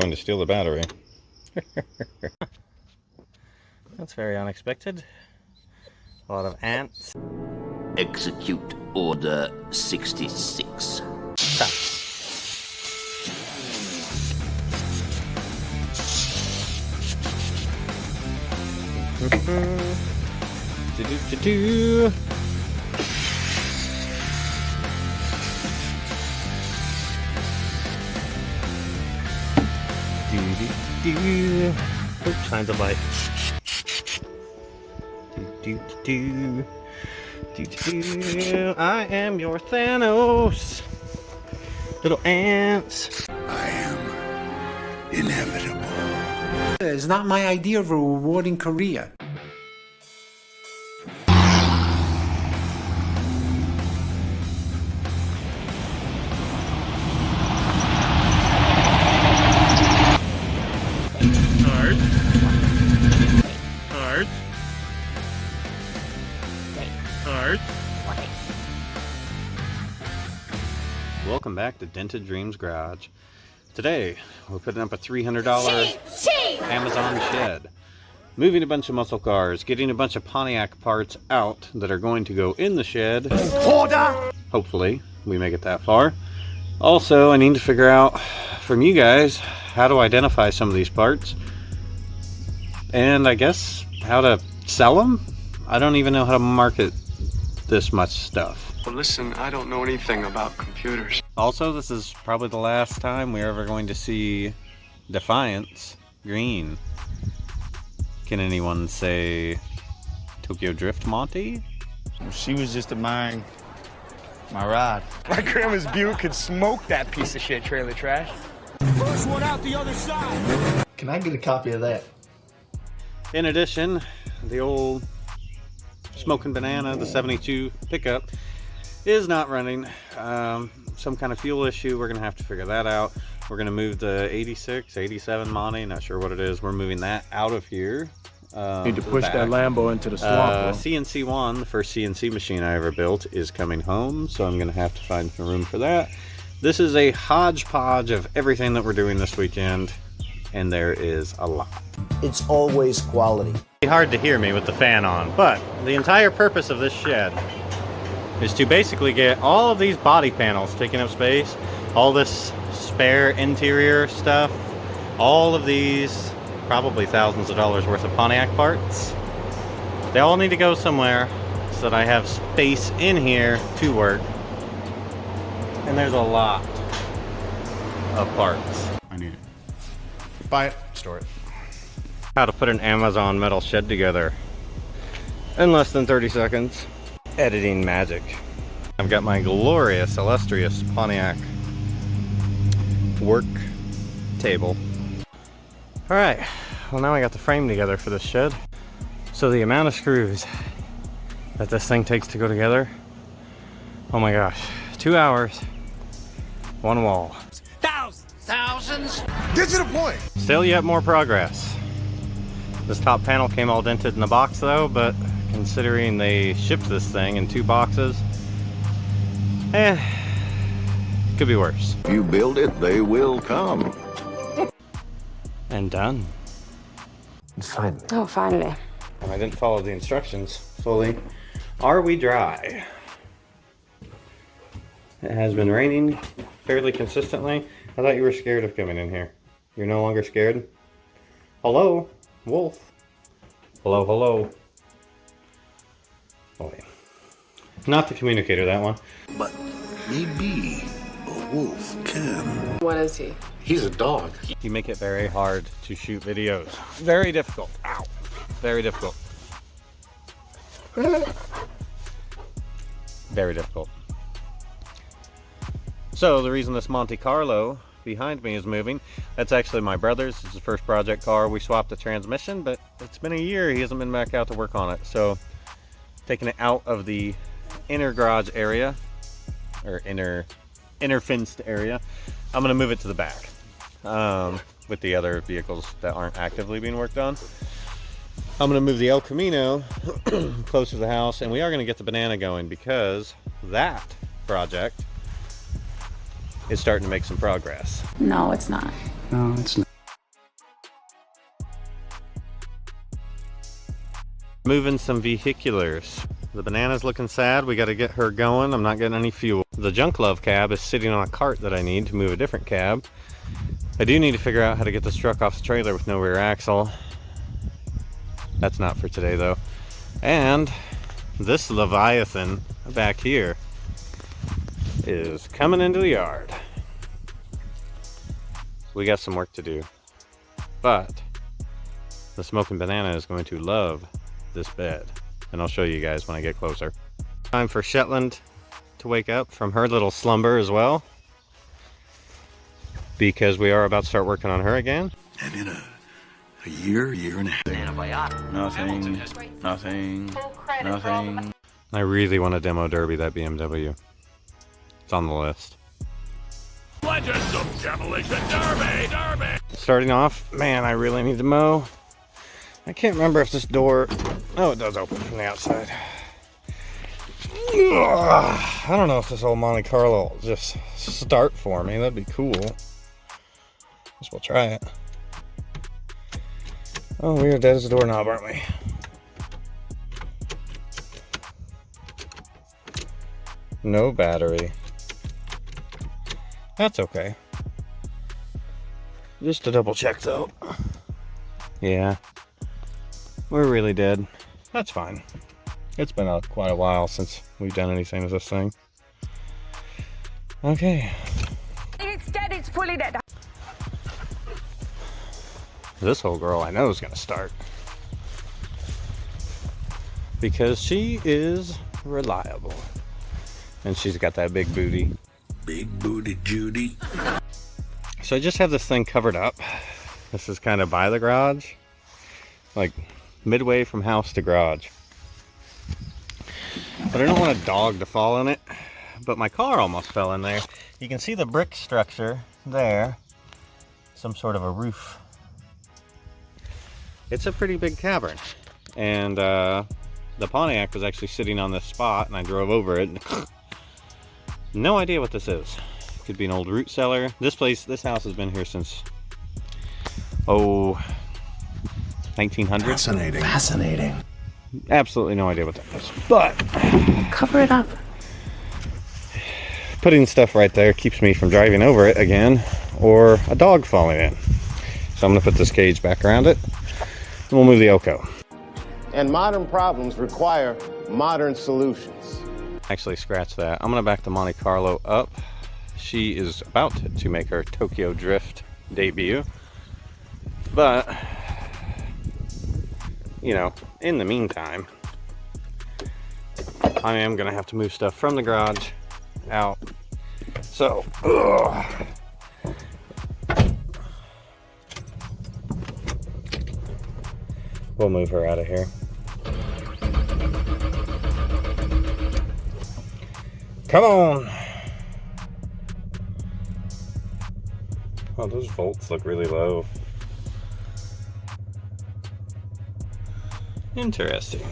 going to steal the battery. That's very unexpected. A lot of ants. Execute Order 66. Stop. Do-do-do-do. Do-do-do. Oops, signs of life. Do-do-do. Do-do-do. I am your Thanos. Little ants. I am inevitable. It's not my idea of a rewarding career. Welcome back to Dented Dreams Garage. Today, we're putting up a $300 Amazon shed. Moving a bunch of muscle cars, getting a bunch of Pontiac parts out that are going to go in the shed. Order! Hopefully, we make it that far. Also, I need to figure out from you guys how to identify some of these parts. And I guess how to sell them? I don't even know how to market this much stuff. Well, listen, I don't know anything about computers. Also, this is probably the last time we're ever going to see Defiance green. Can anyone say Tokyo Drift Monte? She was just my ride. My grandma's Buick could smoke that piece of shit trailer trash. First one out the other side. Can I get a copy of that? In addition, the old Smoking Banana, the 72 pickup, is not running. Some kind of fuel issue. We're gonna have to figure that out. We're gonna move the 86, 87 Monte, not sure what it is. We're moving that out of here. Need to push that Lambo into the swamp. CNC1, the first CNC machine I ever built, is coming home, so I'm gonna have to find some room for that. This is a hodgepodge of everything that we're doing this weekend, and there is a lot. It's always quality. It's hard to hear me with the fan on, but the entire purpose of this shed is to basically get all of these body panels taking up space, all this spare interior stuff, all of these probably thousands of dollars worth of Pontiac parts. They all need to go somewhere so that I have space in here to work. And there's a lot of parts. I need it. Buy it, store it. How to put an Amazon metal shed together in less than 30 seconds. Editing magic. I've got my glorious, illustrious Pontiac work table. All right, well now I got the frame together for this shed. So the amount of screws that this thing takes to go together, oh my gosh, 2 hours, one wall. Thousands. Get to the point. Still yet more progress. This top panel came all dented in the box though, but considering they shipped this thing in 2 boxes, could be worse. You build it, they will come. And done. It's fine. Oh, finally. And I didn't follow the instructions fully. Are we dry? It has been raining fairly consistently. I thought you were scared of coming in here. You're no longer scared? Hello, wolf. Hello, hello. Oh, yeah. Not the communicator, that one. But maybe a wolf can. What is he? He's a dog. You make it very hard to shoot videos. Very difficult. Ow. Very difficult. Very difficult. So the reason this Monte Carlo behind me is moving, that's actually my brother's. It's his first project car. We swapped the transmission, but it's been a year. He hasn't been back out to work on it. So taking it out of the inner garage area, or inner fenced area, I'm gonna move it to the back with the other vehicles that aren't actively being worked on. I'm gonna move the El Camino closer to the house, and we are gonna get the banana going because that project is starting to make some progress. No, it's not. No, it's not. Moving some vehiculars. The banana's looking sad. We got to get her going. I'm not getting any fuel. The junk love cab is sitting on a cart that I need to move a different cab. I do need to figure out how to get this truck off the trailer with no rear axle. That's not for today though. And this Leviathan back here is coming into the yard. We got some work to do, but the smoking banana is going to love this bed, and I'll show you guys when I get closer. Time for Shetland to wake up from her little slumber as well, because we are about to start working on her again. And in a year and a half. Nothing. I really want to demo derby that BMW. It's on the list. Legends of Demolition Derby! Starting off, man, I really need to mow. I can't remember if this door... Oh, it does open from the outside. Ugh, I don't know if this old Monte Carlo will just start for me. That'd be cool. Guess we'll try it. Oh, we're dead as a doorknob, aren't we? No battery. That's okay. Just to double check though. Yeah. We're really dead. That's fine. It's been quite a while since we've done anything with this thing. Okay. It's dead, it's fully dead. This whole girl I know is gonna start. Because she is reliable. And she's got that big booty. Big booty Judy. So I just have this thing covered up. This is kind of by the garage. Like midway from house to garage. But I don't want a dog to fall in it. But my car almost fell in there. You can see the brick structure there. Some sort of a roof. It's a pretty big cavern. And the Pontiac was actually sitting on this spot and I drove over it. No idea what this is. Could be an old root cellar. This house has been here since, 1900. Fascinating. Absolutely no idea what that is. But Cover it up. putting stuff right there keeps me from driving over it again or a dog falling in. So I'm gonna put this cage back around it and we'll move the Elko. And modern problems require modern solutions. Actually, scratch that. I'm gonna back the Monte Carlo up. She is about to make her Tokyo Drift debut. But, you know, in the meantime, I am gonna have to move stuff from the garage out. So, we'll move her out of here. Come on! Oh, those volts look really low. Interesting.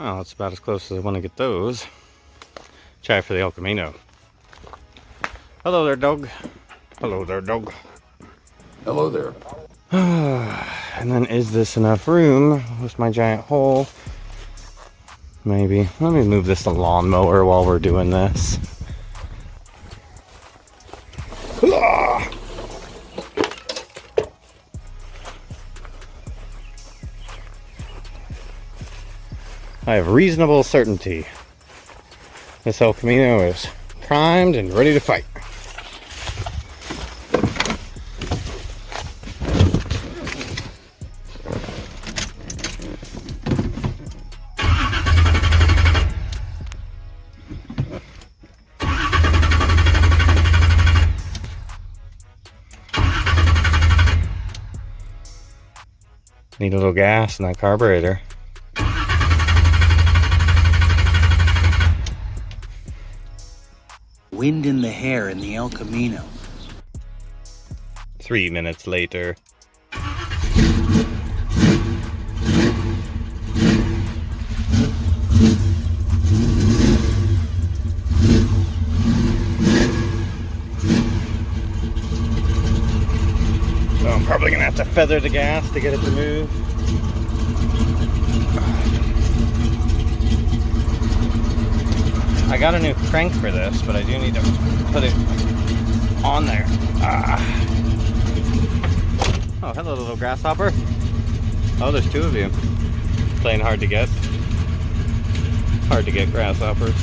Oh, that's about as close as I want to get those. Try for the El Camino. Hello there, dog. Hello there, dog. Hello there. And then is this enough room with my giant hole? Maybe. Let me move this lawnmower while we're doing this. I have reasonable certainty this El Camino is primed and ready to fight. Need a little gas in that carburetor. Wind in the hair in the El Camino. 3 minutes later. feather the gas to get it to move. I got a new crank for this, but I do need to put it on there. Oh, hello, little grasshopper. Oh, there's two of you. Playing hard to get. Hard to get grasshoppers.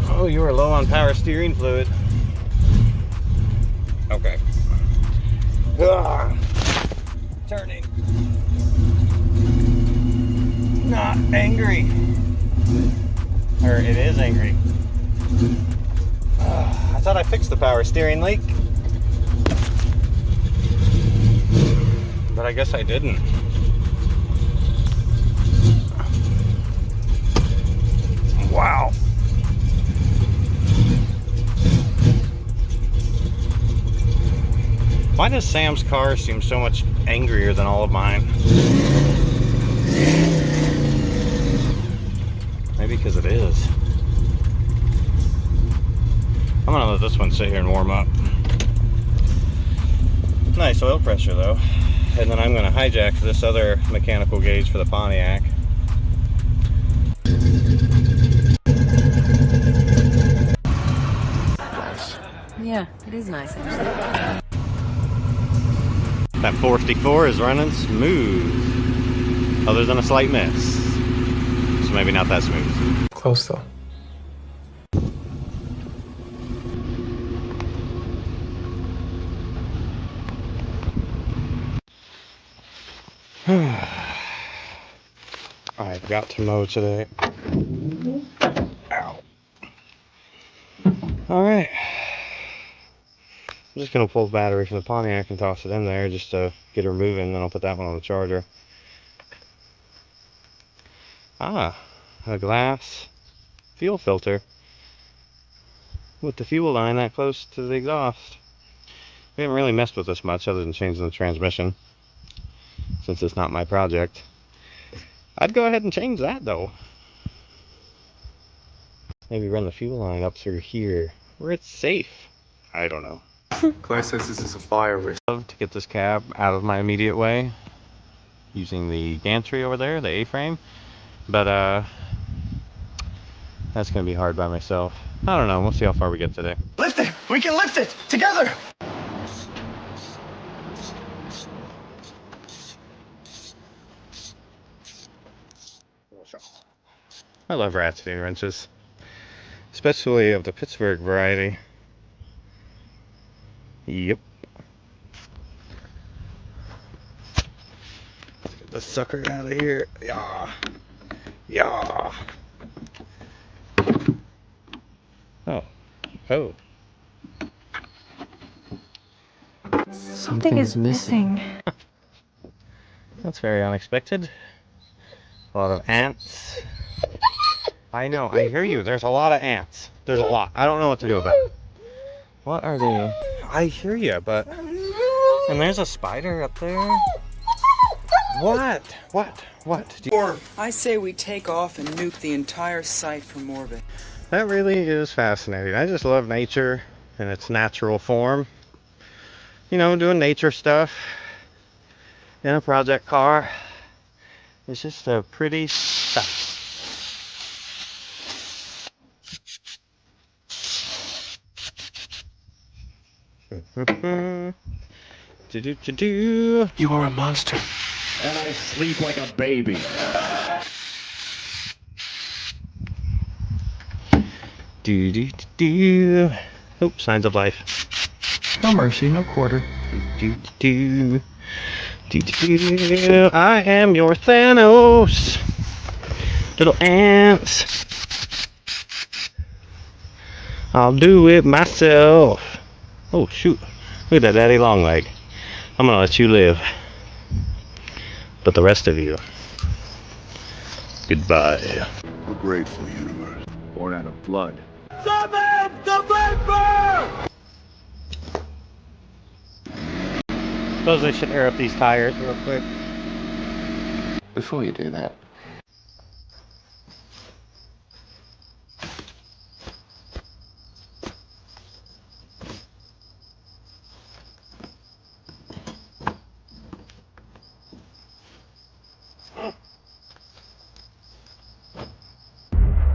Oh, you are low on power steering fluid. Okay. Turning. Not angry. Or it is angry. I thought I fixed the power steering leak. But I guess I didn't. Wow. Why does Sam's car seem so much angrier than all of mine? Maybe because it is. I'm gonna let this one sit here and warm up. Nice oil pressure though. And then I'm gonna hijack this other mechanical gauge for the Pontiac. Yeah, it is nice. That 454 is running smooth, other than a slight miss. So maybe not that smooth. Close though. I've got to mow today. Ow. Alright. I'm just going to pull the battery from the Pontiac and toss it in there just to get her moving, then I'll put that one on the charger. Ah, a glass fuel filter with the fuel line that close to the exhaust. We haven't really messed with this much other than changing the transmission, since it's not my project. I'd go ahead and change that though. Maybe run the fuel line up through here where it's safe. I don't know. Clay says this is a fire risk. To get this cab out of my immediate way using the gantry over there, the A-frame, but that's gonna be hard by myself. I don't know, we'll see how far we get today. Lift it! We can lift it! Together! I love ratcheting wrenches, especially of the Pittsburgh variety. Yep. Let's get this sucker out of here. Yeah. Yeah. Oh. Oh. Something is missing. That's very unexpected. A lot of ants. I know, I hear you. There's a lot of ants. There's a lot. I don't know what to do about it. What are they? I hear you, but... And there's a spider up there. What? What? I say we take off and nuke the entire site from orbit. That really is fascinating. I just love nature in its natural form. You know, doing nature stuff in a project car. It's just a pretty stuff. You are a monster. And I sleep like a baby. Oh, signs of life. No mercy, no quarter. I am your Thanos. Little ants. I'll do it myself. Oh shoot. Look at that daddy long leg. I'm gonna let you live. But the rest of you, goodbye. A grateful universe. Born out of blood. Suppose I should air up these tires real quick. Before you do that,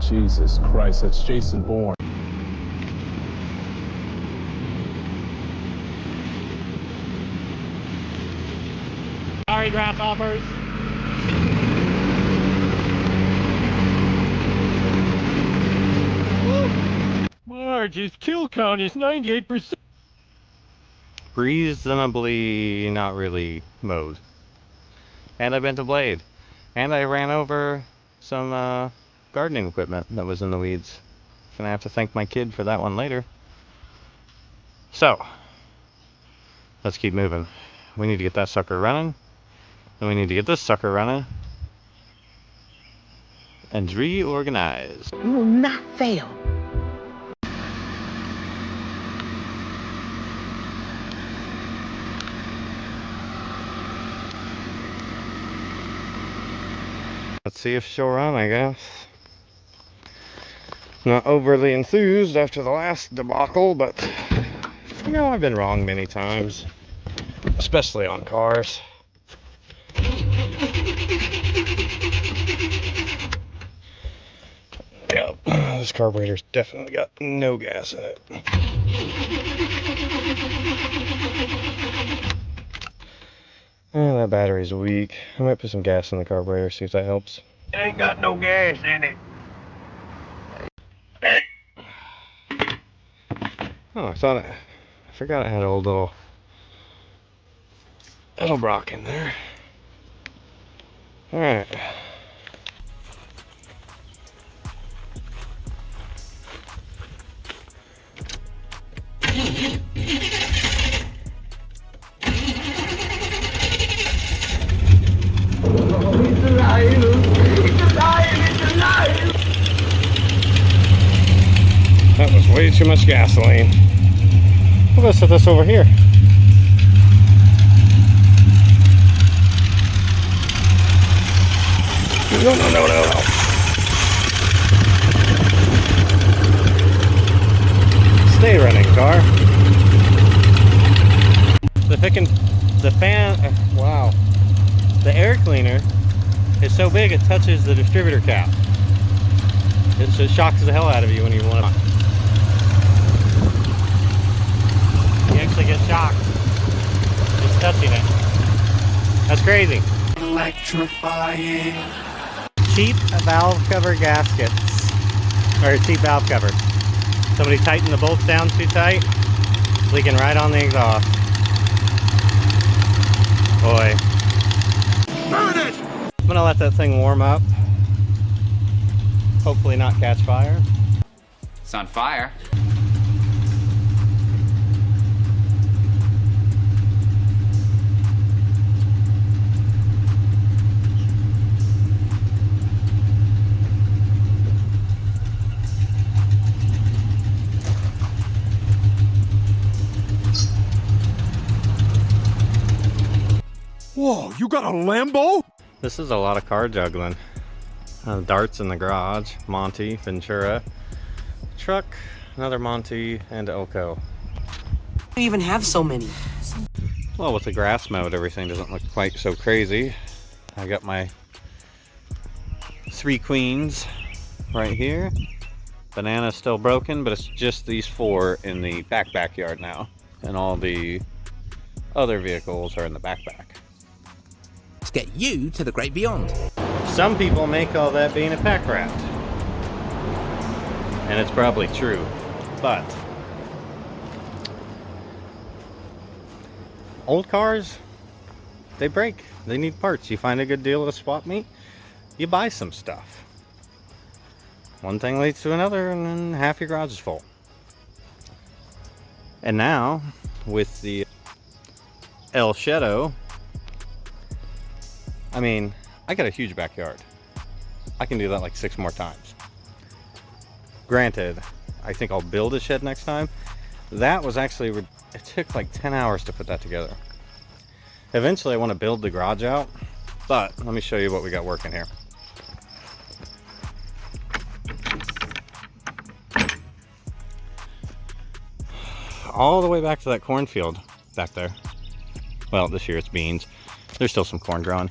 Jesus Christ, that's Jason Bourne. Sorry, grasshoppers. Marge's kill count is 98%. Reasonably not really mowed. And I bent a blade. And I ran over some gardening equipment that was in the weeds. Gonna have to thank my kid for that one later. So, let's keep moving. We need to get that sucker running. Then we need to get this sucker running. And reorganize. You will not fail. Let's see if she'll run, I guess. Not overly enthused after the last debacle, but you know, I've been wrong many times, especially on cars. Yep, this carburetor's definitely got no gas in it. Oh, that battery's weak. I might put some gas in the carburetor, see if that helps. It ain't got no gas in it. Oh, I forgot I had a little Edelbrock in there. All right. That was way too much gasoline. I'm gonna set this over here. No. Stay running, car. Wow. The air cleaner is so big it touches the distributor cap. It just shocks the hell out of you when you want to. You actually get shocked just touching it. That's crazy. Electrifying. Cheap valve cover gaskets. Or cheap valve cover. Somebody tightened the bolts down too tight. It's leaking right on the exhaust. Boy. Burn it! I'm gonna let that thing warm up. Hopefully not catch fire. It's on fire. Whoa, you got a Lambo? This is a lot of car juggling. Darts in the garage, Monte, Ventura, truck, another Monte, and Elko. You even have so many. Well, with the grass mode, everything doesn't look quite so crazy. I got my 3 queens right here. Banana's still broken, but it's just these 4 in the backyard now. And all the other vehicles are in the backpack. Let's get you to the great beyond. Some people may call that being a pack rat. And it's probably true, but old cars, they break. They need parts. You find a good deal at a swap meet, you buy some stuff. One thing leads to another, and then half your garage is full. And now, with the El Shadow, I mean, I got a huge backyard. I can do that like 6 more times. Granted, I think I'll build a shed next time. That was actually, it took like 10 hours to put that together. Eventually I want to build the garage out, but let me show you what we got working here. All the way back to that cornfield back there. Well, this year it's beans. There's still some corn growing.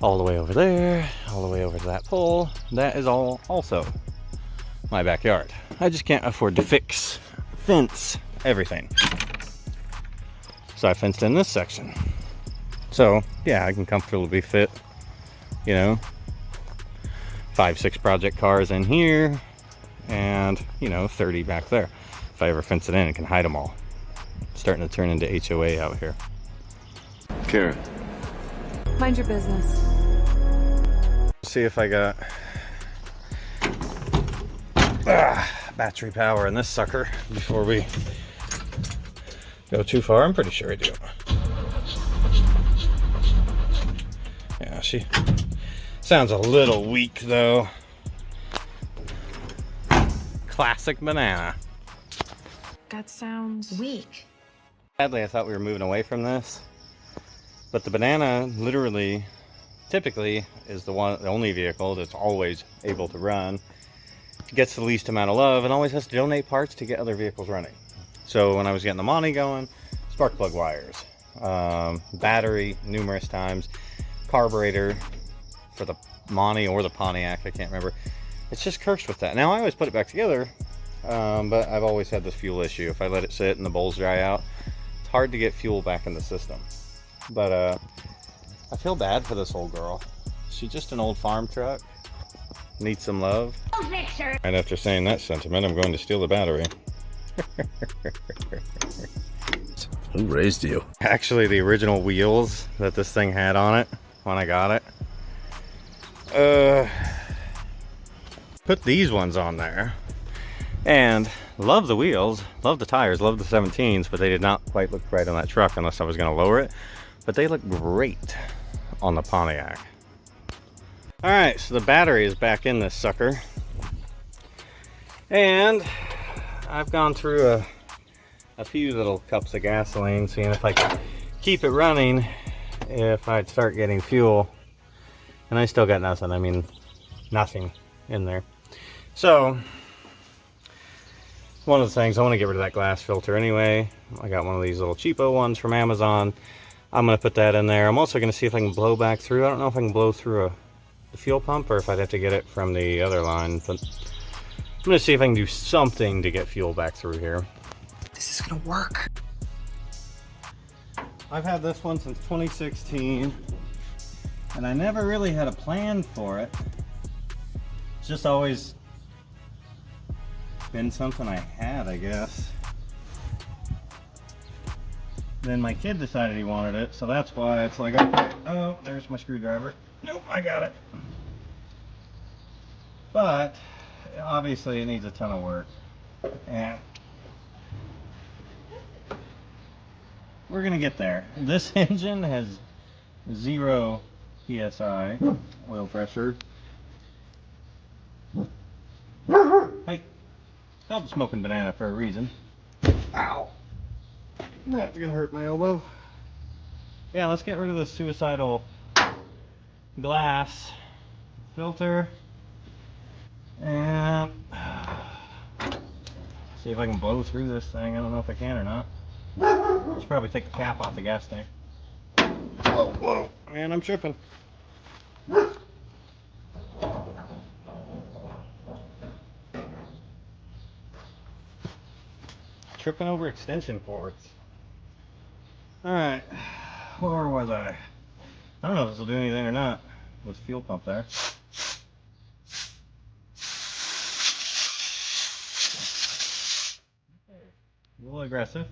All the way over there, all the way over to that pole. That is all also my backyard. I just can't afford to fence everything. So I fenced in this section. So yeah, I can comfortably fit, you know, 5-6 project cars in here and, you know, 30 back there. If I ever fence it in, it can hide them all. It's starting to turn into HOA out here. Karen. Mind your business. See if I got battery power in this sucker before we go too far. I'm pretty sure I do. Yeah, she sounds a little weak though. Classic banana. That sounds weak. Sadly, I thought we were moving away from this, but the banana literally, typically, is the only vehicle that's always able to run, gets the least amount of love, and always has to donate parts to get other vehicles running. So when I was getting the MONTE going, spark plug wires, battery numerous times, carburetor for the MONTE or the Pontiac, I can't remember. It's just cursed with that. Now I always put it back together, but I've always had this fuel issue. If I let it sit and the bowls dry out, it's hard to get fuel back in the system. But I feel bad for this old girl. She's just an old farm truck. Needs some love. And after saying that sentiment, I'm going to steal the battery. Who raised you? Actually, the original wheels that this thing had on it when I got it. Put these ones on there. And love the wheels, love the tires, love the 17s, but they did not quite look right on that truck unless I was going to lower it. But they look great on the Pontiac. All right, so the battery is back in this sucker. And I've gone through a few little cups of gasoline, seeing if I can keep it running if I'd start getting fuel. And I still got nothing, I mean, nothing in there. So, one of the things, I want to get rid of that glass filter anyway. I got one of these little cheapo ones from Amazon. I'm going to put that in there. I'm also going to see if I can blow back through. I don't know if I can blow through the fuel pump or if I'd have to get it from the other line. But I'm going to see if I can do something to get fuel back through here. This is gonna work. I've had this one since 2016. And I never really had a plan for it. It's just always been something I had, I guess. Then my kid decided he wanted it, so that's why it's like, okay, oh, there's my screwdriver. Nope, I got it. But obviously it needs a ton of work, and we're gonna get there. This engine has 0 PSI oil pressure. Hey, stop smoking banana for a reason. Ow. That's gonna hurt my elbow. Yeah, let's get rid of the suicidal glass filter and see if I can blow through this thing. I don't know if I can or not. I should probably take the cap off the gas tank. Whoa, whoa, man, I'm tripping. Tripping over extension cords. Alright, where was I? I don't know if this will do anything or not with the fuel pump there. A little aggressive.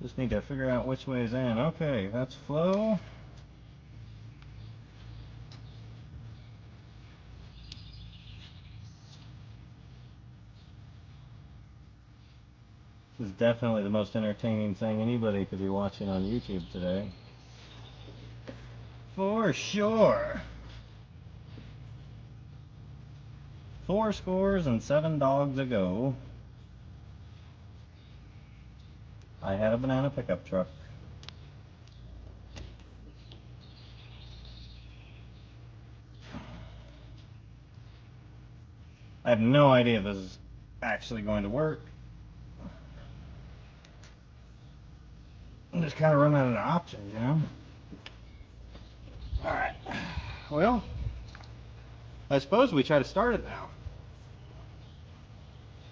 Just need to figure out which way is in. Okay, that's flow. This is definitely the most entertaining thing anybody could be watching on YouTube today. For sure. 4 dogs ago, I had a banana pickup truck. I have no idea if this is actually going to work. I'm just kind of run out of options, you know? Alright. Well, I suppose we try to start it now.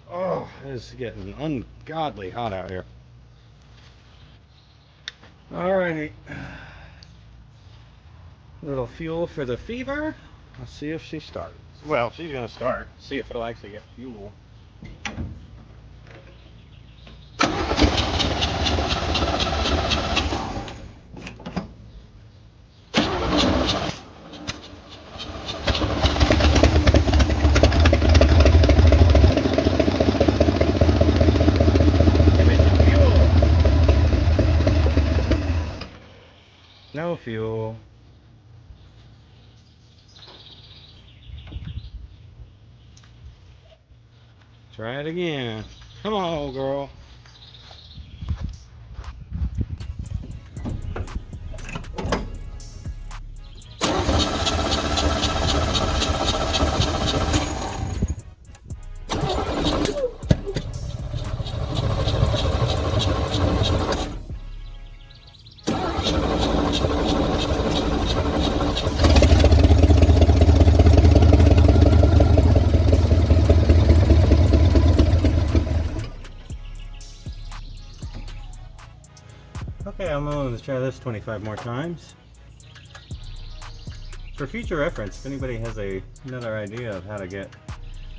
Oh, it's getting ungodly hot out here. Alrighty. Little fuel for the fever. Let's see if she starts. Well, she's gonna start. See if it'll actually get fuel. No fuel. Try it again. Come on, old girl. Okay, I'm willing to try this 25 more times. For future reference, if anybody has another idea of how to get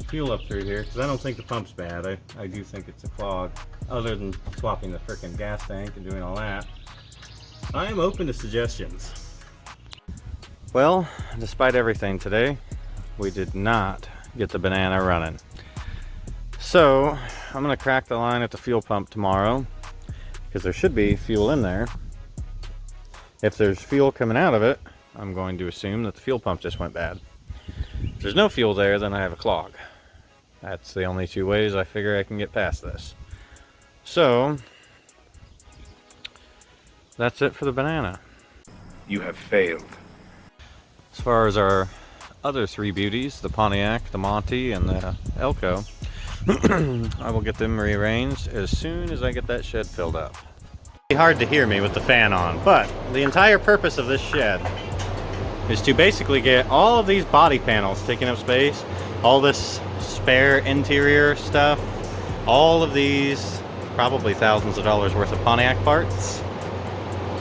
fuel up through here, because I don't think the pump's bad. I do think it's a clog, other than swapping the frickin' gas tank and doing all that. I am open to suggestions. Well, despite everything today, we did not get the banana running. So, I'm gonna crack the line at the fuel pump tomorrow, because there should be fuel in there. If there's fuel coming out of it, I'm going to assume that the fuel pump just went bad. If there's no fuel there, then I have a clog. That's the only two ways I figure I can get past this. So, that's it for the banana. You have failed. As far as our other three beauties, the Pontiac, the Monte, and the Elko, I will get them rearranged as soon as I get that shed filled up. It's hard to hear me with the fan on, but the entire purpose of this shed is to basically get all of these body panels taking up space, all this spare interior stuff, all of these probably thousands of dollars worth of Pontiac parts.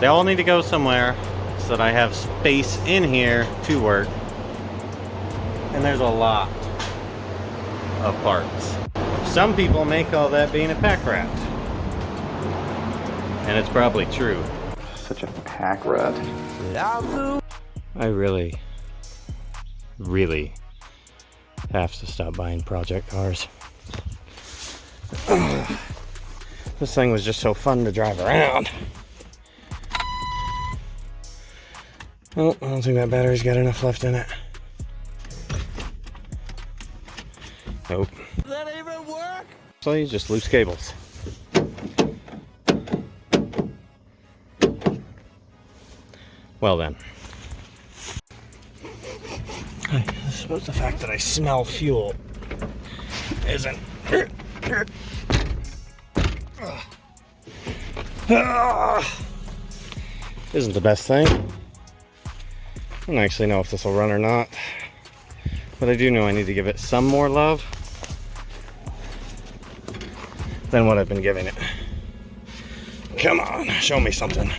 They all need to go somewhere so that I have space in here to work. And there's a lot of parts. Some people may call that being a pack rat. And it's probably true. Such a pack rat. I really have to stop buying project cars. This thing was just so fun to drive around. Oh, I don't think that battery's got enough left in it. Nope. Does that even work? So you just loose cables. Well then. I suppose the fact that I smell fuel isn't the best thing. I don't actually know if this will run or not, but I do know I need to give it some more love than what I've been giving it. Come on, show me something.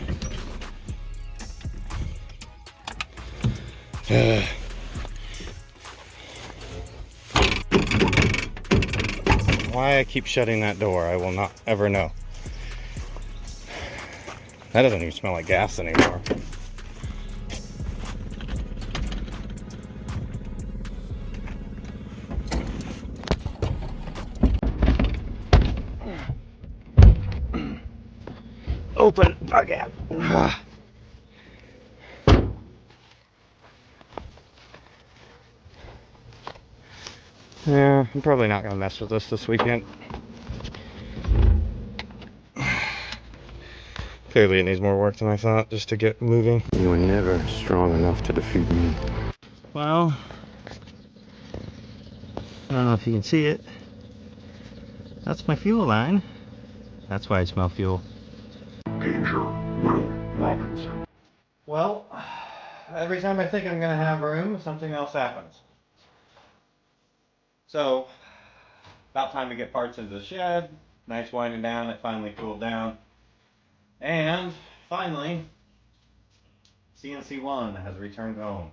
Why I keep shutting that door, I will not ever know. That doesn't even smell like gas anymore. Open again. Yeah, I'm probably not going to mess with this weekend. Clearly it needs more work than I thought just to get moving. You were never strong enough to defeat me. Well, I don't know if you can see it. That's my fuel line. That's why I smell fuel. Danger. Well, every time I think I'm gonna have room, something else happens. So, about time to get parts into the shed. Nice winding down, it finally cooled down. And finally, CNC1 has returned home.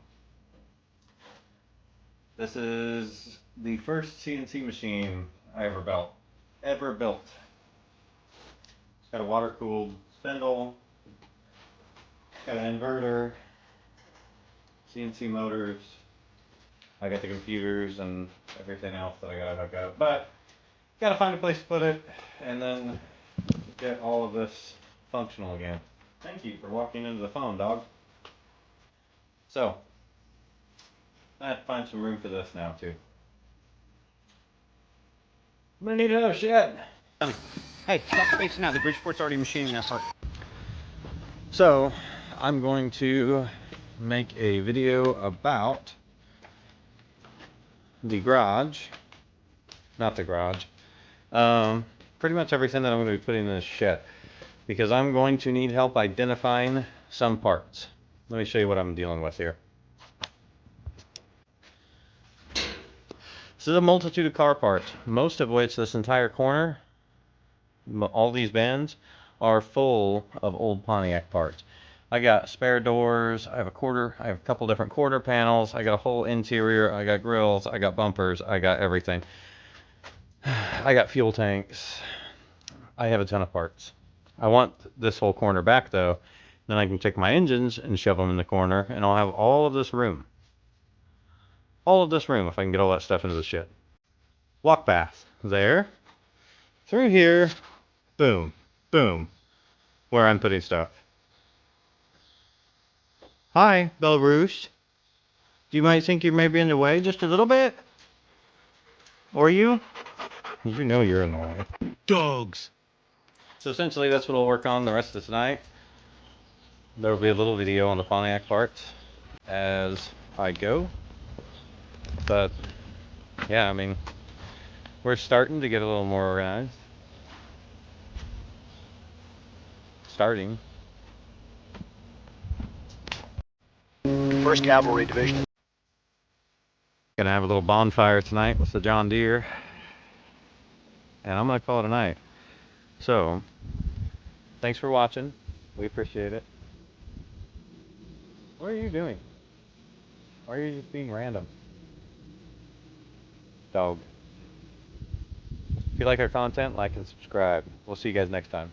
This is the first CNC machine I ever built. It's got a water-cooled spindle, got an inverter, CNC motors. I got the computers and everything else that I gotta hook up. But, gotta find a place to put it, and then get all of this functional again. Thank you for walking into the phone, dog. So, I have to find some room for this now, too. I'm gonna need another shed. Hey, stop spacing out. The Bridgeport's already machining that part. So, I'm going to make a video about the garage. Not the garage. Pretty much everything that I'm going to be putting in this shed. Because I'm going to need help identifying some parts. Let me show you what I'm dealing with here. This is a multitude of car parts, most of which this entire corner, all these bins, are full of old Pontiac parts. I got spare doors, I have a couple different quarter panels, I got a whole interior, I got grills, I got bumpers, I got everything. I got fuel tanks. I have a ton of parts. I want this whole corner back though. Then I can take my engines and shove them in the corner and I'll have all of this room. All of this room if I can get all that stuff into the shed. Walk path. There. Through here. Boom. Boom. Where I'm putting stuff. Hi, Belarus. You might think you may be in the way just a little bit. Or you? You know you're in the way. Dogs. So essentially that's what I'll work on the rest of tonight. There will be a little video on the Pontiac parts as I go. But yeah, I mean, we're starting to get a little more organized. Starting. 1st Cavalry Division. Gonna have a little bonfire tonight with the John Deere. And I'm gonna call it a night. So, thanks for watching. We appreciate it. What are you doing? Why are you just being random? Dog. If you like our content, like and subscribe. We'll see you guys next time.